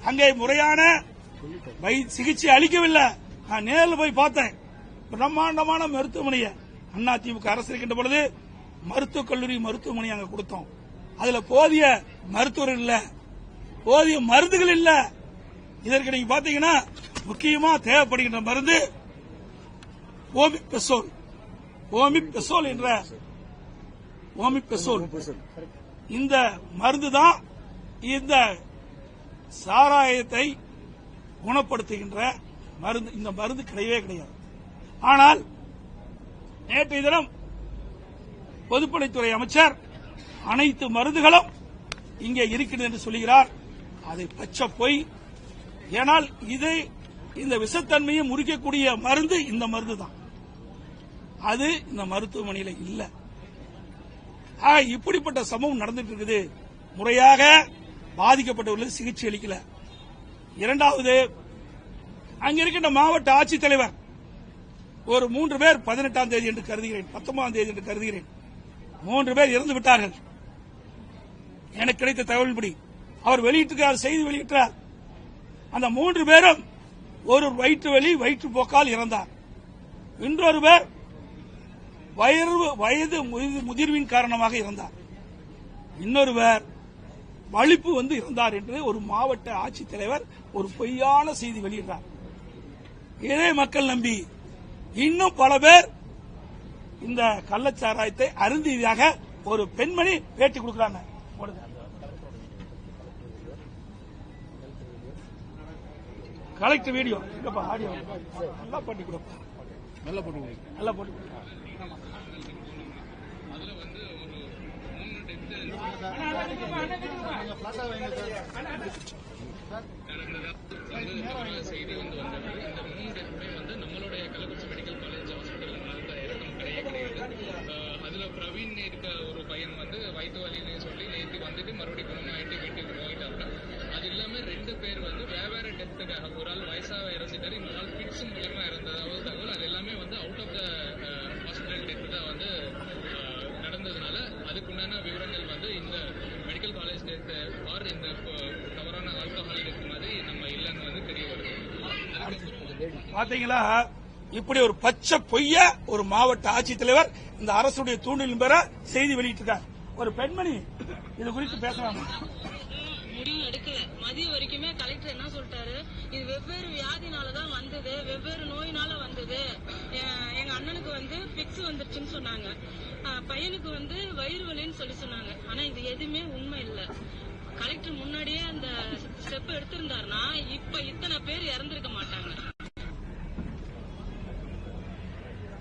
அங்கே முறையான சிகிச்சை அளிக்கவில்லை. நான் நேரில் போய் பார்த்தேன். பிரம்மாண்டமான மருத்துவமனையை அதிமுக அரசு இருக்கின்ற பொழுது மருத்துவக் கல்லூரி மருத்துவமனை அங்க கொடுத்தோம். அதுல போதிய மருத்துவர்கள் இல்ல, போதிய மருந்துகள் இல்ல. இதற்கு நீங்க பாத்தீங்கன்னா முக்கியமா தேவைப்படுகின்ற மருந்து ஓமிபெசோல் என்ற இந்த மருந்து தான் இந்த சாராயத்தை குணப்படுத்துகின்ற மருந்து. இந்த மருந்து கிடையவே கிடையாது. ஆனால் நேற்றைய தினம் பொதுப்பணித்துறை அமைச்சர் அனைத்து மருந்துகளும் இங்கே இருக்கிறது என்று சொல்கிறார். அதை பச்சை பொய். ஏனால் இதை இந்த விஷத்தன்மையை முறிக்கக்கூடிய மருந்து இந்த மருந்து தான். அது இந்த மருத்துவமனையில் இல்ல. இப்படிப்பட்ட சம்பவம் நடந்துட்டு இருக்குது. முறையாக பாதிக்கப்பட்டவர்களுக்கு சிகிச்சை அளிக்கல. இரண்டாவது, அங்க இருக்கின்ற மாவட்ட ஆட்சித்தலைவர் ஒரு 3 பேர் 18ஆம் தேதி என்று கருதுகிறேன், 19ஆம் தேதி என்று கருதுகிறேன், 3 பேர் இறந்து விட்டார்கள். எனக்கு கிடைத்த தகவலின்படி அவர் வெளியிட்டிருக்கிறார், செய்தி வெளியிட்டார். அந்த 3 பேரும் ஒரு வயிற்று வலி வயிற்றுப்போக்கால் இறந்தார். இன்னொருவர் வயது முதிர்வின் காரணமாக இறந்தார். இன்னொருவர் வலிப்பு வந்து இறந்தார் என்று ஒரு மாவட்ட ஆட்சித்தலைவர் ஒரு பொய்யான செய்தி வெளியிட்டார். இதே மக்கள் நம்பி இன்னும் பல பேர் இந்த கள்ளச்சாராயத்தை அருந்தியதாக ஒரு பெண்மணி பேட்டி கொடுக்கிறாங்க. கலெக்டர் வீடியோ ஆடியோ நல்லா பண்ணி கொடுப்பா, நல்லா போட்டு செய்தி வந்தது. இந்த 3 பேருமே நம்மளுடைய கள்ளக்குறிச்சி மெடிக்கல் காலேஜ் ஹாஸ்பிட்டல் இறக்கம் கிடையாது. அதுல பிரவீன் இருக்க ஒரு பையன் வயிற்று வலின்னு சொல்லி நேற்று வந்துட்டு மறுபடியும் குணமாயிட்டு வீட்டுக்கு போயிட்டாங்க. அது இல்லாம 2 பேர் வேறு டெத்துக்காக, ஒரு ஆள் வயசாக இறந்துட்டாரு, இன்னொரு ஆள் பிட்ஸ் மூலியமா இறந்ததாவது தகவல். அது எல்லாமே out of the hospital death தான் நடந்ததுனால அதுக்குண்டான விவரங்கள் இந்த மெடிக்கல் காலேஜ் டெத் ஆர் இந்த தவறான ஆல்கஹால் டெத் மாதிரி நம்ம இல்லைன்னு தெரிய வருது. பாத்தீங்களா, இப்படி ஒரு பச்சை பொய்ய ஒரு மாவட்ட ஆட்சித்தலைவர் இந்த அரசுடைய தூண்டிலின் பெற செய்தி வெளியிட்டிருக்கார். ஒரு பெண்மணி இது குறித்து பேசுறாங்க. முடிவு எடுக்கல. மதியம் வரைக்குமே கலெக்டர் என்ன சொல்லிட்டாரு, இது வெவ்வேறு வியாதினாலதான் வந்தது, வெவ்வேறு நோயினால வந்தது. எங்க அண்ணனுக்கு பிக்ஸ் வந்துருச்சுன்னு சொன்னாங்க, பையனுக்கு வயிறு வலின்னு சொல்லி சொன்னாங்க. ஆனா இது எதுவுமே உண்மை இல்ல. கலெக்டர் முன்னாடியே அந்த ஸ்டெப் எடுத்திருந்தாருன்னா இப்ப இத்தனை பேர் இறந்து